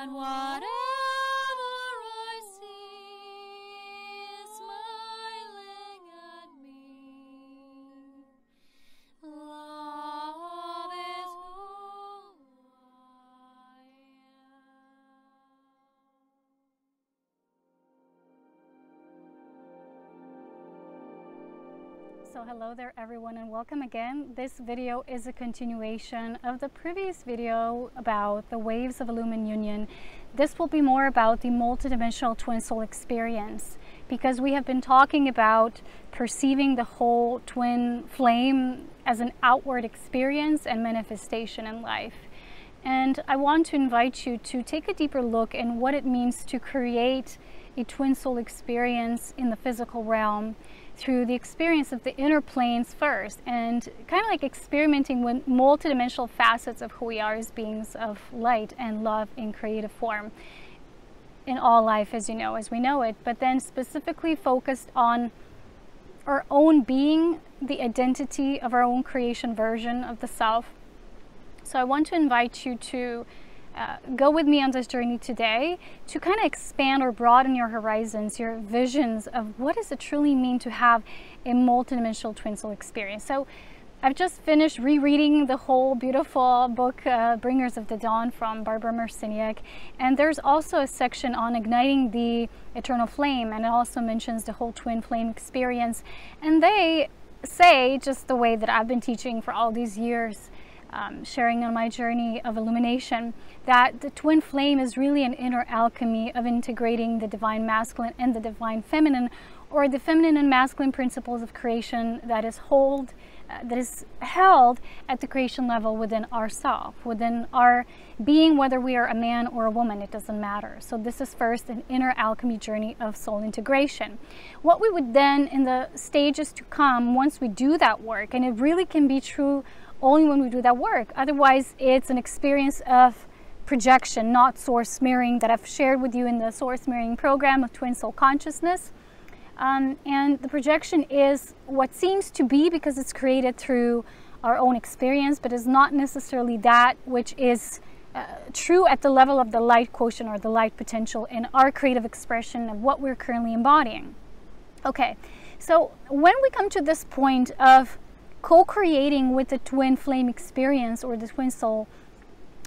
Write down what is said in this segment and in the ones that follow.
that whatever I see is smiling at me. Love is who I am. So hello there everyone, and welcome again. This video is a continuation of the previous video about the waves of Illumined Union. This will be more about the multidimensional twin soul experience, because we have been talking about perceiving the whole twin flame as an outward experience and manifestation in life. And I want to invite you to take a deeper look in what it means to create a twin soul experience in the physical realm through the experience of the inner planes first, and kind of like experimenting with multidimensional facets of who we are as beings of light and love in creative form in all life, as you know, as we know it, but then specifically focused on our own being, the identity of our own creation version of the self. So I want to invite you to go with me on this journey today to kind of expand or broaden your horizons, your visions of what does it truly mean to have a multidimensional twin soul experience. So I've just finished rereading the whole beautiful book, Bringers of the Dawn from Barbara Marciniak, and there's also a section on igniting the eternal flame, and it also mentions the whole twin flame experience. And they say, just the way that I've been teaching for all these years, sharing on my journey of illumination, that the twin flame is really an inner alchemy of integrating the divine masculine and the divine feminine, or the feminine and masculine principles of creation that is held at the creation level within ourself, within our being, whether we are a man or a woman, it doesn't matter. So this is first an inner alchemy journey of soul integration. What we would then, in the stages to come, once we do that work, and it really can be true only when we do that work, otherwise it's an experience of projection, not source mirroring, that I've shared with you in the source mirroring program of twin soul consciousness. And the projection is what seems to be, because it's created through our own experience, but is not necessarily that which is true at the level of the light quotient or the light potential in our creative expression of what we're currently embodying. Okay, so when we come to this point of co-creating with the twin flame experience or the twin soul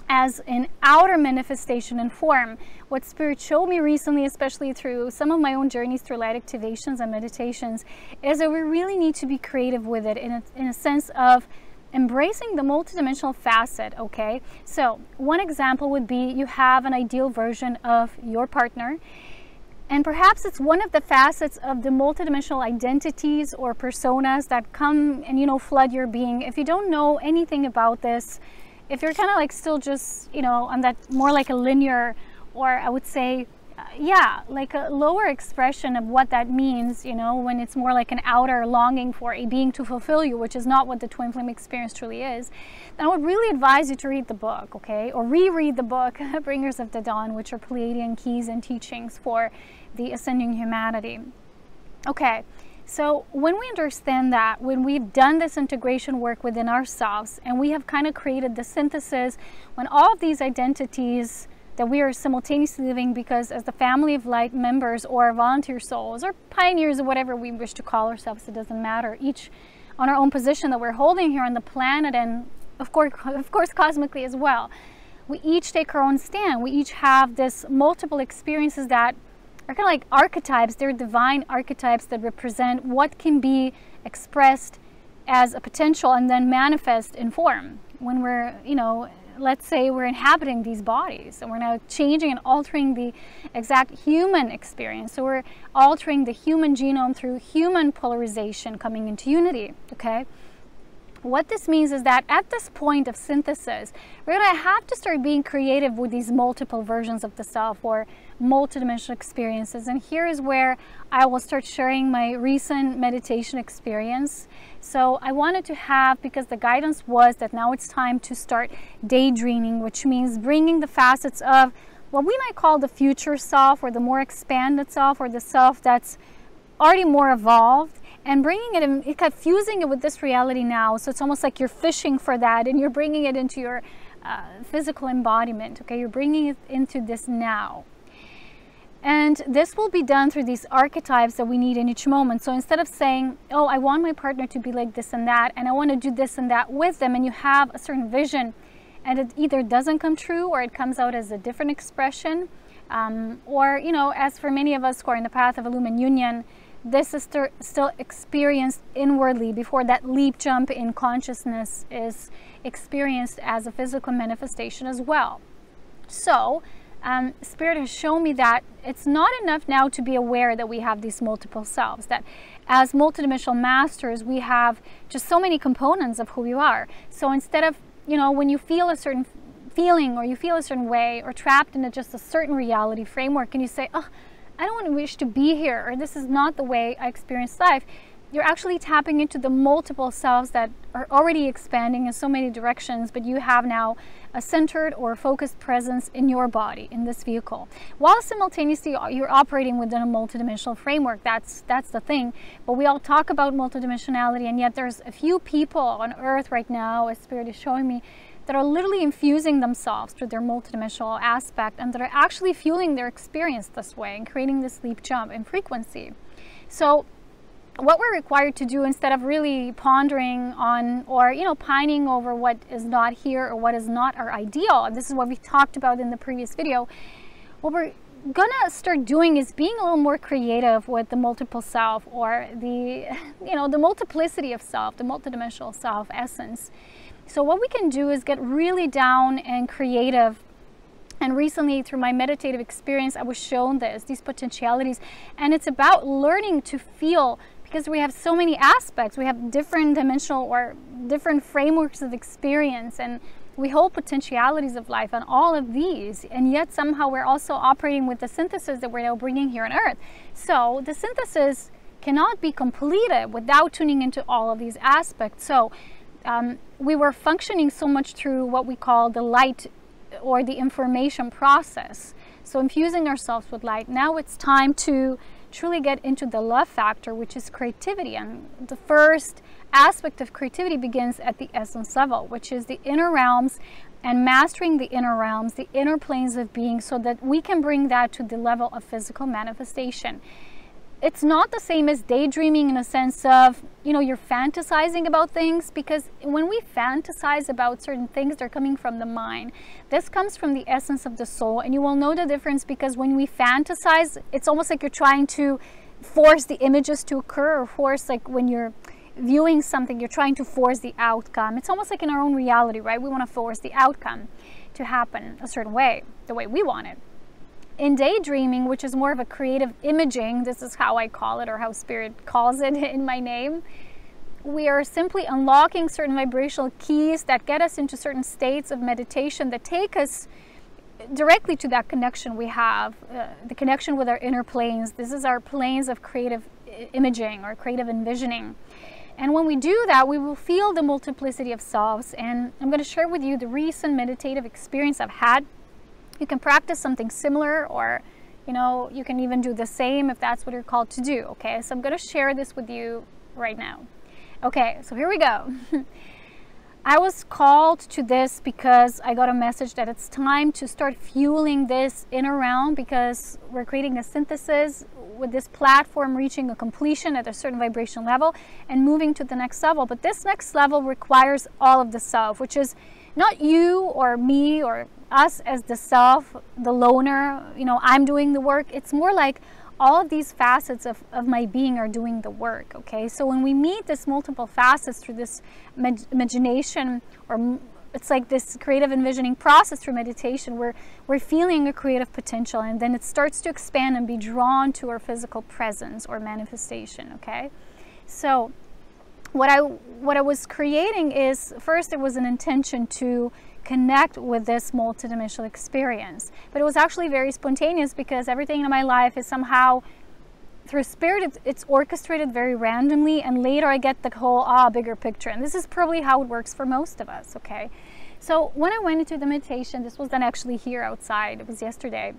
as an outer manifestation and form, what Spirit showed me recently, especially through some of my own journeys through light activations and meditations, is that we really need to be creative with it in a sense of embracing the multidimensional facet. Okay, so one example would be you have an ideal version of your partner, and perhaps it's one of the facets of the multidimensional identities or personas that come and, you know, flood your being. If you don't know anything about this, if you're kind of like still just, you know, on that more like a linear, or I would say, yeah, like a lower expression of what that means, you know, when it's more like an outer longing for a being to fulfill you, which is not what the twin flame experience truly is, then I would really advise you to read the book, okay, or reread the book, Bringers of the Dawn, which are Pleiadian keys and teachings for the ascending humanity. Okay, so when we understand that, when we've done this integration work within ourselves, and we have kind of created the synthesis, when all of these identities that we are simultaneously living, because as the family of light members or volunteer souls or pioneers or whatever we wish to call ourselves, it doesn't matter, each on our own position that we're holding here on the planet, and of course cosmically as well, we each take our own stand. We each have this multiple experiences that are kind of like archetypes. They're divine archetypes that represent what can be expressed as a potential and then manifest in form when we're, you know, let's say we're inhabiting these bodies, and we're now changing and altering the exact human experience. So we're altering the human genome through human polarization, coming into unity. Okay, what this means is that at this point of synthesis, we're going to have to start being creative with these multiple versions of the self, or multidimensional experiences. And here is where I will start sharing my recent meditation experience. So I wanted to have, because the guidance was that now it's time to start daydreaming, which means bringing the facets of what we might call the future self, or the more expanded self, or the self that's already more evolved, and bringing it in, fusing it with this reality now. So it's almost like you're fishing for that, and you're bringing it into your physical embodiment. Okay, you're bringing it into this now. And this will be done through these archetypes that we need in each moment. So instead of saying, oh, I want my partner to be like this and that, and I want to do this and that with them, and you have a certain vision, and it either doesn't come true or it comes out as a different expression, or, you know, as for many of us who are in the path of Illumined Union, this is still experienced inwardly before that leap jump in consciousness is experienced as a physical manifestation as well. So Spirit has shown me that it's not enough now to be aware that we have these multiple selves, that as multidimensional masters we have just so many components of who you are. So instead of, you know, when you feel a certain feeling or you feel a certain way or trapped in just a certain reality framework, and you say, oh, I don't wish to be here, or this is not the way I experience life, you're actually tapping into the multiple selves that are already expanding in so many directions, but you have now a centered or focused presence in your body, in this vehicle, while simultaneously you're operating within a multidimensional framework. That's the thing. But we all talk about multidimensionality, and yet there's a few people on Earth right now, as Spirit is showing me, that are literally infusing themselves through their multidimensional aspect, and that are actually fueling their experience this way and creating this leap jump in frequency. So what we're required to do, instead of really pondering on or, you know, pining over what is not here or what is not our ideal, and this is what we talked about in the previous video, what we're gonna start doing is being a little more creative with the multiple self, or the, you know, the multiplicity of self, the multidimensional self essence. So what we can do is get really down and creative. And recently, through my meditative experience, I was shown these potentialities, and it's about learning to feel, because we have so many aspects. We have different dimensional or different frameworks of experience, and we hold potentialities of life on all of these, and yet somehow we're also operating with the synthesis that we're now bringing here on Earth. So the synthesis cannot be completed without tuning into all of these aspects. So we were functioning so much through what we call the light or the information process. So infusing ourselves with light. Now it's time to truly get into the love factor, which is creativity. And the first aspect of creativity begins at the essence level, which is the inner realms, and mastering the inner realms, the inner planes of being, so that we can bring that to the level of physical manifestation. It's not the same as daydreaming in a sense of, you know, you're fantasizing about things, because when we fantasize about certain things, they're coming from the mind. This comes from the essence of the soul, and you will know the difference, because when we fantasize, it's almost like you're trying to force the images to occur, or force, like when you're viewing something, you're trying to force the outcome. It's almost like in our own reality, right? We want to force the outcome to happen a certain way, the way we want it. In daydreaming, which is more of a creative imaging, this is how I call it, or how Spirit calls it in my name, we are simply unlocking certain vibrational keys that get us into certain states of meditation that take us directly to that connection we have, the connection with our inner planes. This is our planes of creative imaging or creative envisioning. And when we do that, we will feel the multiplicity of selves. And I'm going to share with you the recent meditative experience I've had. You can practice something similar, or, you know, you can even do the same if that's what you're called to do. Okay, so I'm going to share this with you right now. Okay, so here we go. I was called to this because I got a message that it's time to start fueling this inner realm, because we're creating a synthesis with this platform reaching a completion at a certain vibration level and moving to the next level. But this next level requires all of the self, which is not you or me or us as the self, the loner, you know, I'm doing the work. It's more like all of these facets of my being are doing the work, okay? So when we meet this multiple facets through this imagination, or it's like this creative envisioning process through meditation, we're feeling a creative potential, and then it starts to expand and be drawn to our physical presence or manifestation, okay? So what I was creating is, first it was an intention to connect with this multidimensional experience, but it was actually very spontaneous, because everything in my life is somehow through Spirit, it's orchestrated very randomly, and later I get the whole bigger picture. And this is probably how it works for most of us, okay? So when I went into the meditation, this was then actually here outside, it was yesterday,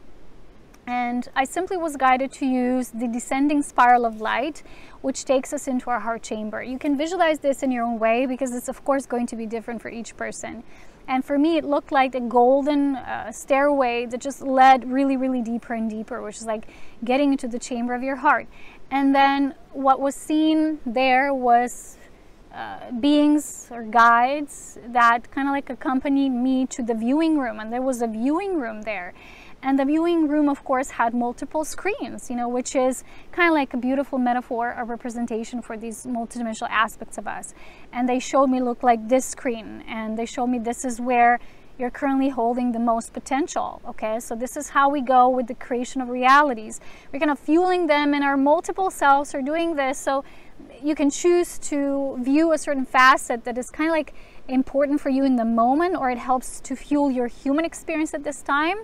and I simply was guided to use the descending spiral of light, which takes us into our heart chamber. You can visualize this in your own way, because it's of course going to be different for each person. And for me, it looked like a golden stairway that just led really, really deeper and deeper, which is like getting into the chamber of your heart. And then what was seen there was beings or guides that kind of like accompanied me to the viewing room. And there was a viewing room there. And the viewing room, of course, had multiple screens, you know, which is kind of like a beautiful metaphor or representation for these multidimensional aspects of us. And they showed me look like this screen, and they showed me this is where you're currently holding the most potential. Okay, so this is how we go with the creation of realities. We're kind of fueling them, and our multiple selves are doing this. So you can choose to view a certain facet that is kind of like important for you in the moment, or it helps to fuel your human experience at this time.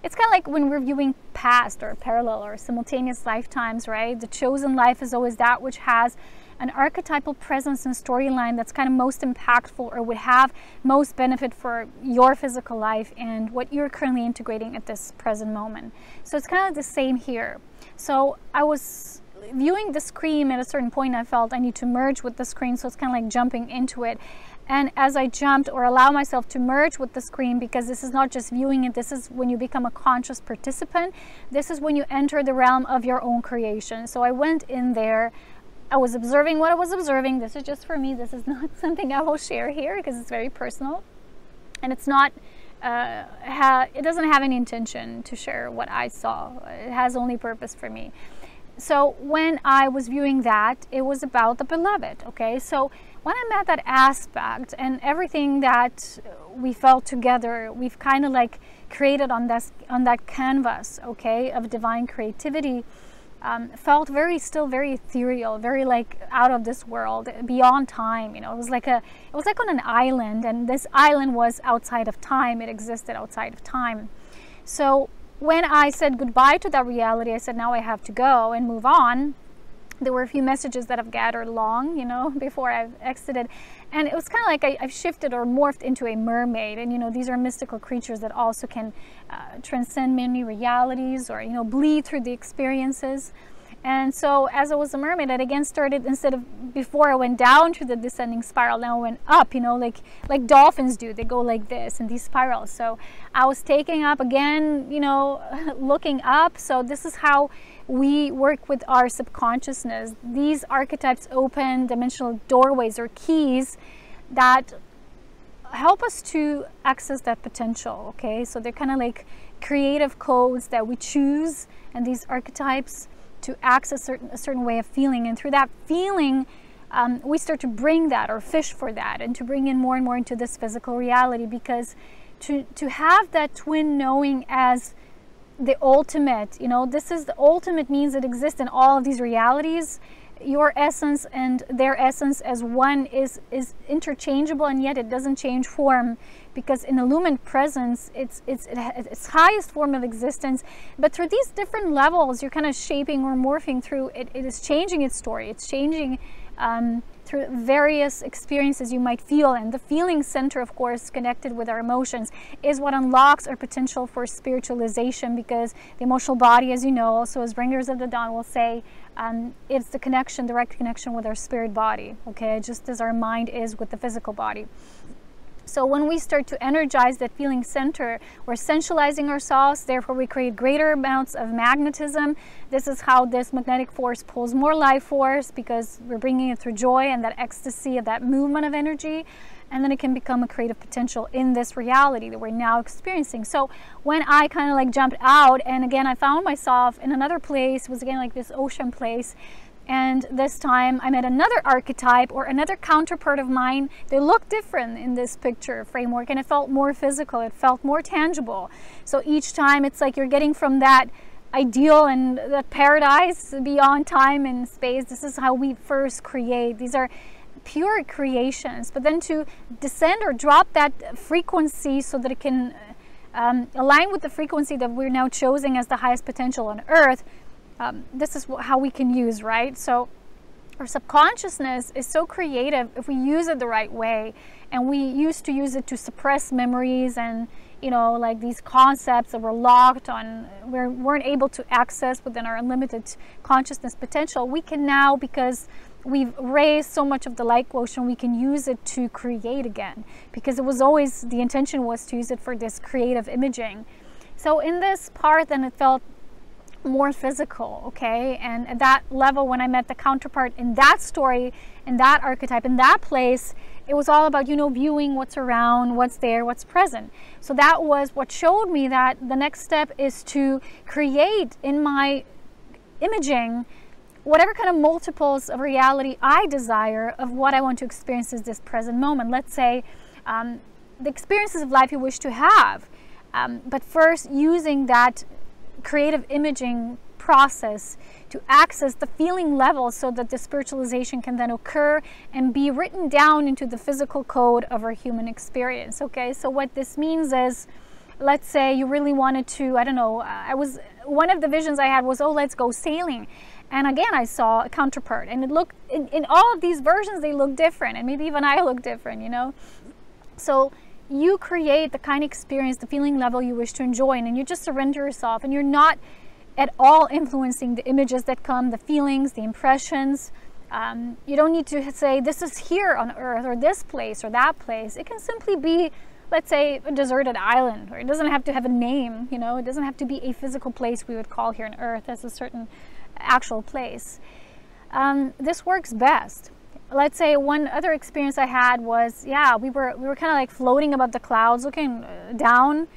It's kind of like when we're viewing past or parallel or simultaneous lifetimes, right? The chosen life is always that which has an archetypal presence and storyline that's kind of most impactful or would have most benefit for your physical life and what you're currently integrating at this present moment. So it's kind of the same here. So I was viewing the screen at a certain point. I felt I need to merge with the screen, so it's kind of like jumping into it. And as I jumped or allow myself to merge with the screen, because this is not just viewing it, this is when you become a conscious participant. This is when you enter the realm of your own creation. So I went in there. I was observing what I was observing. This is just for me. This is not something I will share here because it's very personal. And it's not, it doesn't have any intention to share what I saw. It has only purpose for me. So when I was viewing that, it was about the beloved, okay? So when I'm at that aspect and everything that we felt together, we've kind of like created on that canvas, okay, of divine creativity, felt still very ethereal, very like out of this world, beyond time. You know, it was like on an island, and this island was outside of time. It existed outside of time. So when I said goodbye to that reality, I said, now I have to go and move on. There were a few messages that I've gathered along, you know, before I've exited. And it was kind of like I've shifted or morphed into a mermaid. And, you know, these are mystical creatures that also can transcend many realities or, you know, bleed through the experiences. And so as I was a mermaid, I again started, instead of before I went down through the descending spiral, now I went up, you know, like dolphins do. They go like this in these spirals. So I was taking up again, you know, looking up. So this is how we work with our subconsciousness. These archetypes open dimensional doorways or keys that help us to access that potential, okay? So they're kind of like creative codes that we choose, and these archetypes to access a certain way of feeling, and through that feeling we start to bring that or fish for that and to bring in more and more into this physical reality, because to have that twin knowing as the ultimate, you know, this is the ultimate means that exists in all of these realities. Your essence and their essence as one is interchangeable, and yet it doesn't change form, because in illumined presence it's highest form of existence. But through these different levels, you're kind of shaping or morphing through it. It is changing its story. It's changing through various experiences you might feel, and the feeling center, of course, connected with our emotions, is what unlocks our potential for spiritualization, because the emotional body, as you know, also as bringers of the dawn will say, it's the connection, direct connection with our spirit body, okay, just as our mind is with the physical body. So when we start to energize that feeling center, we're essentializing ourselves, therefore we create greater amounts of magnetism. This is how this magnetic force pulls more life force, because we're bringing it through joy and that ecstasy of that movement of energy, and then it can become a creative potential in this reality that we're now experiencing. So when I kind of like jumped out, and again I found myself in another place, it was again like this ocean place, and this time I met another archetype or another counterpart of mine. They look different in this picture framework, and it felt more physical, it felt more tangible. So each time it's like you're getting from that ideal and that paradise beyond time and space. This is how we first create. These are pure creations, but then to descend or drop that frequency so that it can align with the frequency that we're now choosing as the highest potential on earth. This is how we can use, right? So our subconsciousness is so creative if we use it the right way, and we used to use it to suppress memories and, you know, like these concepts that were locked on, weren't able to access within our unlimited consciousness potential. We can now, because we've raised so much of the light quotient, we can use it to create again, because it was always, the intention was to use it for this creative imaging. So in this part, then it felt more physical, okay? And at that level, when I met the counterpart in that story, in that archetype, in that place, it was all about, you know, viewing what's around, what's there, what's present. So that was what showed me that the next step is to create in my imaging whatever kind of multiples of reality I desire of what I want to experience is this present moment. Let's say the experiences of life you wish to have, but first using that creative imaging process to access the feeling level so that the spiritualization can then occur and be written down into the physical code of our human experience. Okay, so what this means is, let's say you really wanted to, I don't know, one of the visions I had was, oh, let's go sailing. And again, I saw a counterpart, and it looked, in all of these versions, they look different, and maybe even I look different, you know. So you create the kind of experience, the feeling level you wish to enjoy, and you just surrender yourself, and you're not at all influencing the images that come, the feelings, the impressions. You don't need to say, this is here on Earth, or this place, or that place. It can simply be, let's say, a deserted island, or it doesn't have to have a name, you know. It doesn't have to be a physical place we would call here on Earth as a certain actual place. This works best. Let's say one other experience I had was, yeah, we were kind of like floating above the clouds, looking down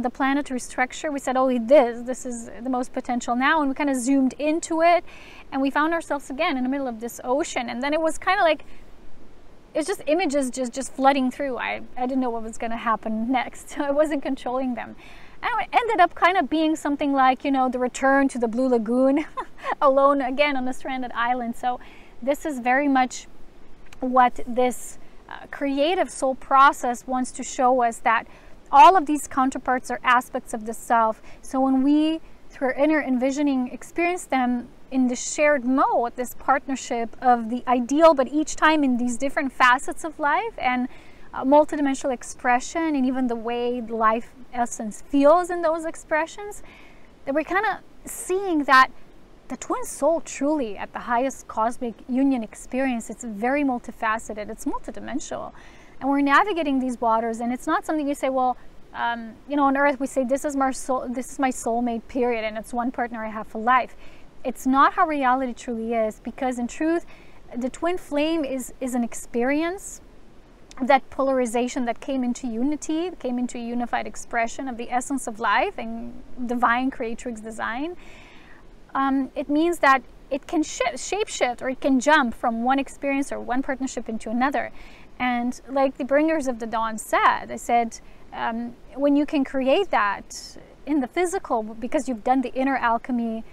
the planetary structure. We said, oh, this is the most potential now, and we kind of zoomed into it, and we found ourselves again in the middle of this ocean. And then it was kind of like, it's just images just flooding through. I didn't know what was going to happen next, so I wasn't controlling them. And it ended up kind of being something like, you know, the return to the Blue Lagoon, alone again on a stranded island. So this is very much what this creative soul process wants to show us, that all of these counterparts are aspects of the self. So when we, through our inner envisioning, experience them in the shared mode, this partnership of the ideal, but each time in these different facets of life, and multidimensional expression, and even the way life essence feels in those expressions, that we're kind of seeing that the twin soul truly at the highest cosmic union experience, it's very multifaceted, it's multidimensional, and we're navigating these waters. And it's not something you say, well, you know, on Earth we say, this is my soulmate, period, and it's one partner I have for life. It's not how reality truly is, because in truth, the twin flame is an experience, that polarization that came into unity, came into a unified expression of the essence of life and divine creatrix design. It means that it can shapeshift, or it can jump from one experience or one partnership into another. And like the bringers of the dawn said, they said, when you can create that in the physical, because you've done the inner alchemy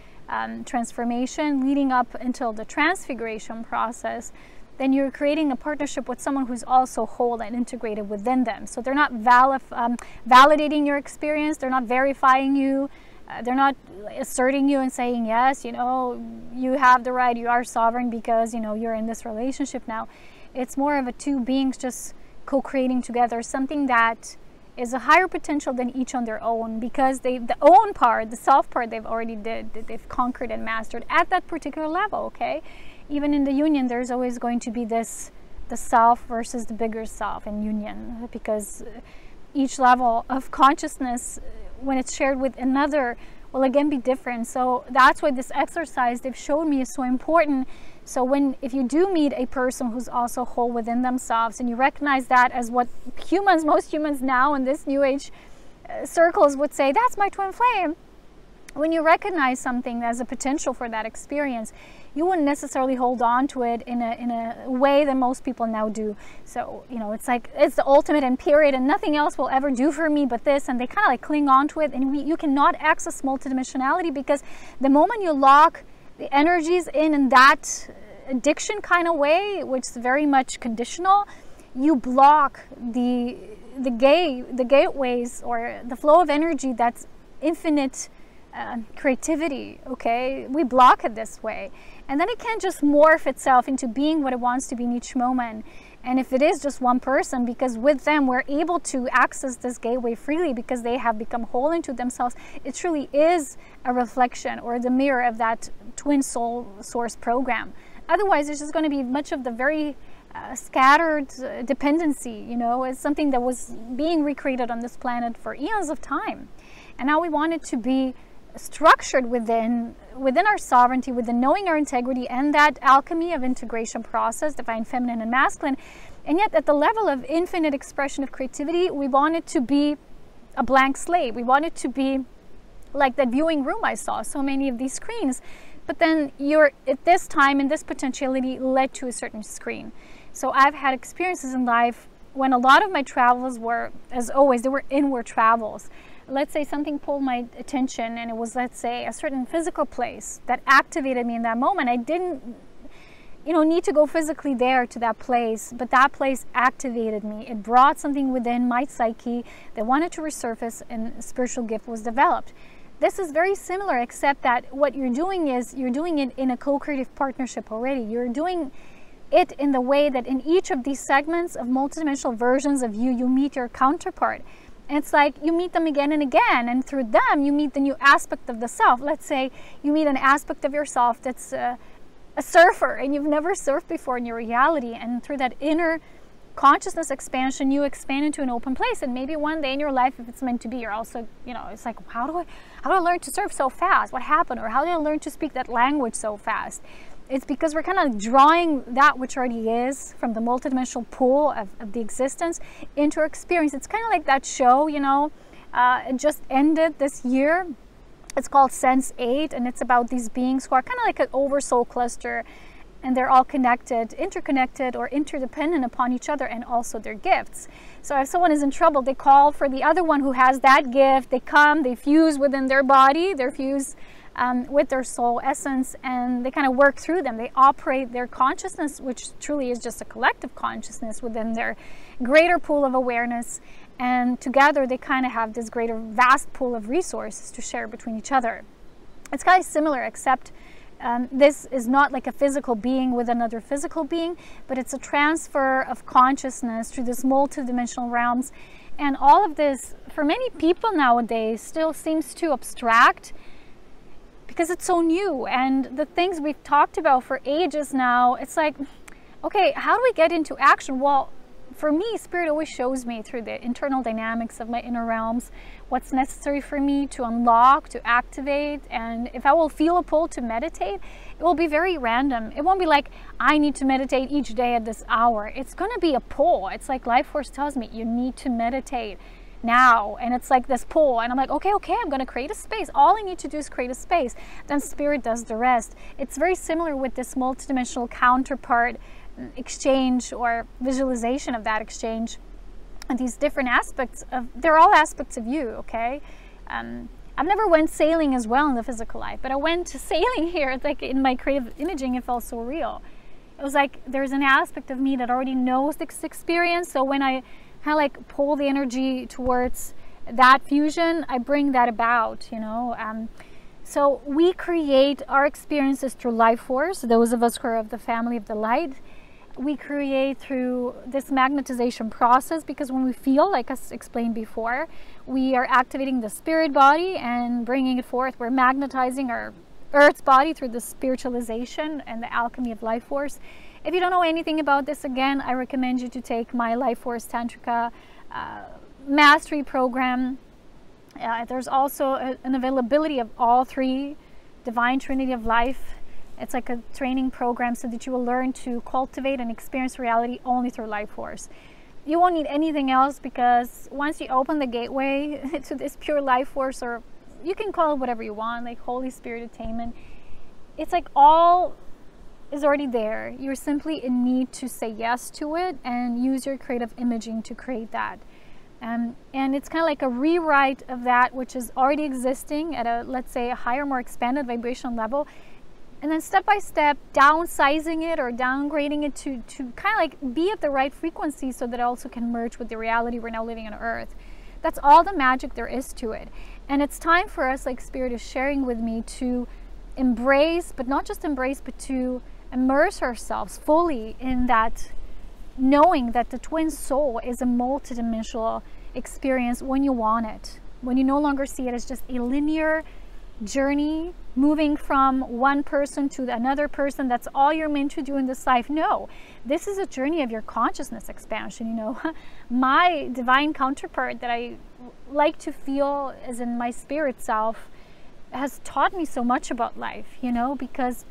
transformation leading up until the transfiguration process, then you're creating a partnership with someone who's also whole and integrated within them. So they're not validating your experience, they're not verifying you, they're not asserting you and saying, yes, you know, you have the right, you are sovereign because, you know, you're in this relationship now. It's more of a two beings just co-creating together something that is a higher potential than each on their own, because the own part, the self part, they've already they've conquered and mastered at that particular level, okay? Even in the union, there's always going to be this, the self versus the bigger self in union, because each level of consciousness, when it's shared with another, will again be different. So that's why this exercise they've showed me is so important. So if you do meet a person who's also whole within themselves, and you recognize that as what most humans now in this new age circles would say, that's my twin flame. When you recognize something as a potential for that experience, you wouldn't necessarily hold on to it in a way that most people now do. So, you know, it's like, it's the ultimate and period, and nothing else will ever do for me but this, and they kind of like cling on to it, and you cannot access multidimensionality, because the moment you lock the energies in that addiction kind of way, which is very much conditional, you block the gateways, or the flow of energy that's infinite creativity, okay? We block it this way, and then it can't just morph itself into being what it wants to be in each moment. And if it is just one person, because with them we're able to access this gateway freely because they have become whole into themselves, it truly is a reflection or the mirror of that twin soul source program Otherwise, it's just going to be much of the very scattered dependency, you know, as something that was being recreated on this planet for eons of time. And now we want it to be structured within our sovereignty, within knowing our integrity and that alchemy of integration process, divine feminine and masculine. And yet at the level of infinite expression of creativity, we want it to be a blank slate. We want it to be like that viewing room I saw, so many of these screens. But then you're at this time and this potentiality led to a certain screen. So I've had experiences in life when a lot of my travels were, as always, they were inward travels. Let's say something pulled my attention and it was, let's say, a certain physical place that activated me in that moment. I didn't, you know, need to go physically there to that place, but that place activated me. It brought something within my psyche that wanted to resurface and a spiritual gift was developed. This is very similar, except that what you're doing is you're doing it in a co-creative partnership already. You're doing it in the way that in each of these segments of multidimensional versions of you, you meet your counterpart. And it's like you meet them again and again, and through them you meet the new aspect of the self. Let's say you meet an aspect of yourself that's a surfer and you've never surfed before in your reality, and through that inner consciousness expansion you expand into an open place. And maybe one day in your life, if it's meant to be, you're also, you know, it's like, how do I learn to surf so fast? What happened? Or how did I learn to speak that language so fast? It's because we're kind of drawing that which already is from the multidimensional pool of the existence into our experience. It's kind of like that show, you know, it just ended this year. It's called Sense8, and it's about these beings who are kind of like an oversoul cluster, and they're all connected, interconnected, or interdependent upon each other and also their gifts. So if someone is in trouble, they call for the other one who has that gift. They come, they fuse within their body, they're fused with their soul essence, and they kind of work through them. They operate their consciousness, which truly is just a collective consciousness within their greater pool of awareness, and together they kind of have this greater vast pool of resources to share between each other. It's kind of similar, except this is not like a physical being with another physical being, but it's a transfer of consciousness through this multidimensional realms. And all of this, for many people nowadays, still seems too abstract because it's so new. And the things we've talked about for ages now, it's like, okay, how do we get into action? Well, for me, Spirit always shows me through the internal dynamics of my inner realms what's necessary for me to unlock, to activate. And if I will feel a pull to meditate, it will be very random. It won't be like, I need to meditate each day at this hour. It's going to be a pull. It's like Life Force tells me, you need to meditate now. And it's like this pull. And I'm like, okay, I'm going to create a space. All I need to do is create a space. Then Spirit does the rest. It's very similar with this multidimensional counterpart exchange or visualization of that exchange, and these different aspects of, they're all aspects of you, okay? I've never went sailing as well in the physical life, but I went to sailing here. It's like in my creative imaging, it felt so real. It was like there's an aspect of me that already knows this experience, so when I kind of like pull the energy towards that fusion, I bring that about, you know. So we create our experiences through Life Force, those of us who are of the family of the light. We create through this magnetization process, because when we feel, like I explained before, we are activating the spirit body and bringing it forth. We're magnetizing our earth's body through the spiritualization and the alchemy of Life Force. If you don't know anything about this, again, I recommend you to take my Life Force Tantrika Mastery program. There's also an availability of all three Divine Trinity of Life. It's like a training program so that you will learn to cultivate and experience reality only through Life Force. You won't need anything else, because once you open the gateway to this pure Life Force, or you can call it whatever you want, like Holy Spirit Attainment, it's like all is already there. You're simply in need to say yes to it and use your creative imaging to create that. And it's kind of like a rewrite of that which is already existing at a, let's say, a higher, more expanded vibrational level. And then step by step, downsizing it or downgrading it to kind of like be at the right frequency so that it also can merge with the reality we're now living on Earth. That's all the magic there is to it. And it's time for us, like Spirit is sharing with me, to embrace, but not just embrace, but to immerse ourselves fully in that, knowing that the twin soul is a multidimensional experience when you want it. When you no longer see it as just a linear journey, moving from one person to another person. That's all you're meant to do in this life. No, this is a journey of your consciousness expansion. You know, my divine counterpart that I like to feel as in my spirit self has taught me so much about life, you know, because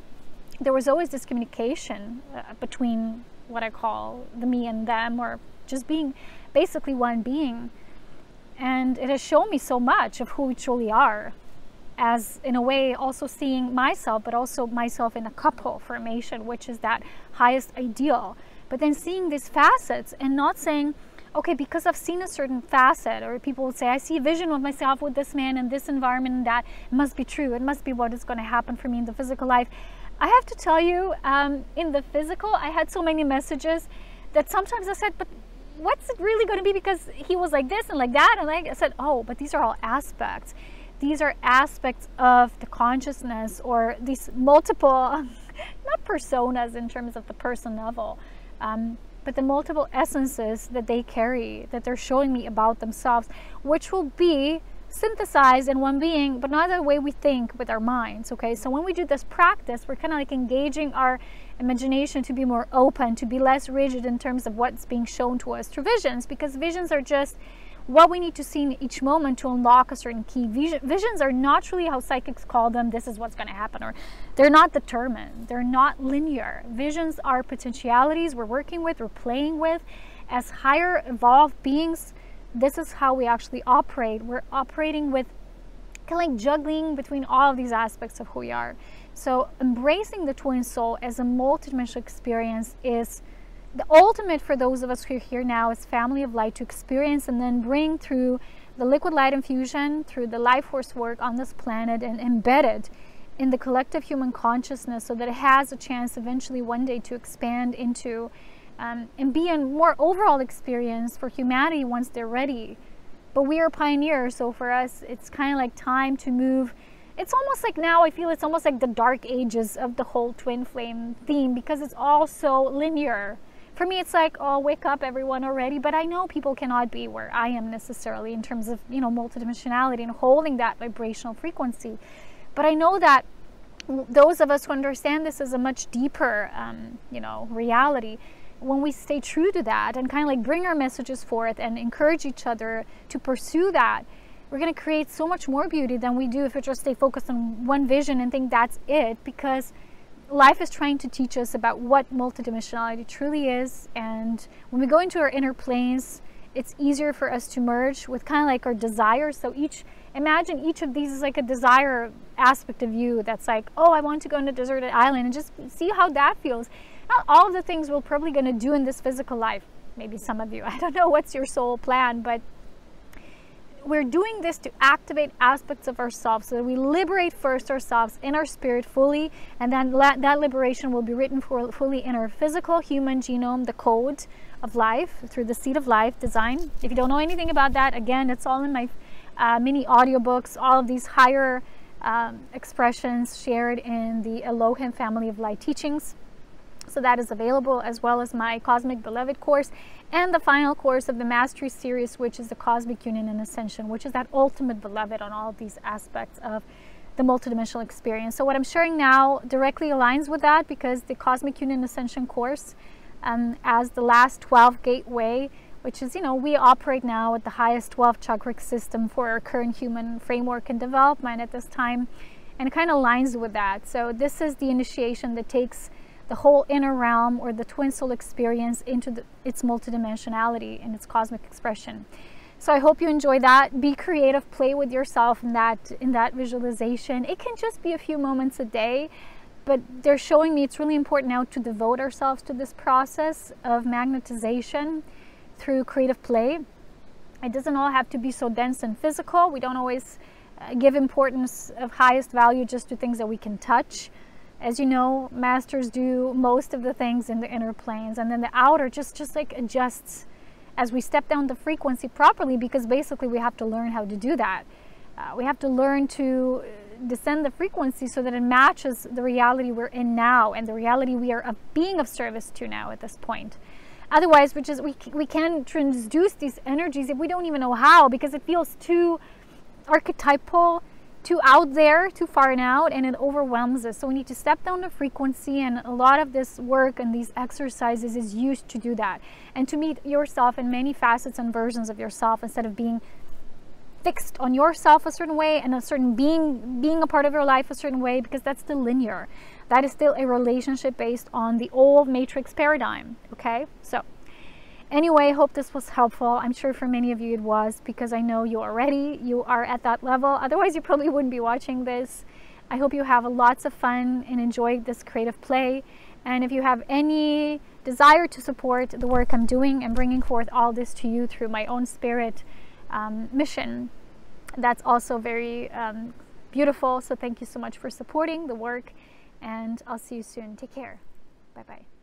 there was always this communication between what I call the me and them, or just being basically one being. And it has shown me so much of who we truly are, as in a way also seeing myself, but also myself in a couple formation, which is that highest ideal. But then seeing these facets and not saying, okay, because I've seen a certain facet, or people would say, I see a vision of myself with this man in this environment, and that it must be true. It must be what is going to happen for me in the physical life. I have to tell you, in the physical, I had so many messages that sometimes I said, but what's it really going to be? Because he was like this and like that. And I said, oh, but these are all aspects. These are aspects of the consciousness, or these multiple, not personas in terms of the person level, but the multiple essences that they carry, that they're showing me about themselves, which will be synthesized in one being, but not the way we think with our minds. Okay, so when we do this practice, we're kind of like engaging our imagination to be more open, to be less rigid in terms of what's being shown to us through visions, because visions are just what we need to see in each moment to unlock a certain key. Visions are not really how psychics call them, this is what's going to happen, or they're not determined, they're not linear. Visions are potentialities we're working with, we're playing with. As higher evolved beings, this is how we actually operate. We're operating with kind of like juggling between all of these aspects of who we are. So embracing the twin soul as a multidimensional experience is the ultimate for those of us who are here now as family of light to experience and then bring through the liquid light infusion, through the life force work on this planet, and embed it in the collective human consciousness so that it has a chance eventually one day to expand into and be a more overall experience for humanity once they're ready. But we are pioneers, so for us it's kind of like time to move. It's almost like now I feel it's almost like the dark ages of the whole twin flame theme, because it's all so linear. For me it's like, oh, wake up everyone already, but I know people cannot be where I am necessarily in terms of, you know, multidimensionality and holding that vibrational frequency. But I know that those of us who understand this as a much deeper you know, reality, when we stay true to that and kind of like bring our messages forth and encourage each other to pursue that, we're going to create so much more beauty than we do if we just stay focused on one vision and think that's it, because life is trying to teach us about what multidimensionality truly is. And when we go into our inner planes, it's easier for us to merge with kind of like our desires. So imagine each of these is like a desire aspect of you that's like, oh, I want to go on a deserted island, and just see how that feels. Not all of the things we're probably going to do in this physical life. Maybe some of you, I don't know what's your soul plan, but we're doing this to activate aspects of ourselves so that we liberate first ourselves in our spirit fully, and then that liberation will be written fully in our physical human genome, the code of life, through the seed of life design. If you don't know anything about that, again, it's all in my mini audiobooks, all of these higher expressions shared in the Elohim family of light teachings. So that is available, as well as my Cosmic Beloved course and the final course of the Mastery series, which is the Cosmic Union and Ascension, which is that ultimate beloved on all of these aspects of the multidimensional experience. So what I'm sharing now directly aligns with that, because the Cosmic Union Ascension course, as the last 12 gateway, which is, you know, we operate now at the highest 12 chakra system for our current human framework and development at this time, and it kind of aligns with that. So this is the initiation that takes the whole inner realm, or the twin soul experience, into its multidimensionality and its cosmic expression. So I hope you enjoy that. Be creative, play with yourself in that visualization. It can just be a few moments a day, but they're showing me it's really important now to devote ourselves to this process of magnetization through creative play. It doesn't all have to be so dense and physical. We don't always give importance of highest value just to things that we can touch. As you know, masters do most of the things in the inner planes, and then the outer just like adjusts as we step down the frequency properly, because basically we have to learn how to do that. We have to learn to descend the frequency so that it matches the reality we're in now and the reality we are being of service to now at this point. Otherwise, we can transduce these energies if we don't even know how, because it feels too archetypal, too out there, too far and out, and it overwhelms us. So we need to step down the frequency, and a lot of this work and these exercises is used to do that, and to meet yourself in many facets and versions of yourself, instead of being fixed on yourself a certain way and a certain being a part of your life a certain way, because that's still linear. That is still a relationship based on the old matrix paradigm. Okay, so anyway, hope this was helpful. I'm sure for many of you it was, because I know you already, you are at that level. Otherwise, you probably wouldn't be watching this. I hope you have lots of fun and enjoy this creative play. And if you have any desire to support the work I'm doing and bringing forth all this to you through my own spirit mission, that's also very beautiful. So thank you so much for supporting the work, and I'll see you soon. Take care. Bye-bye.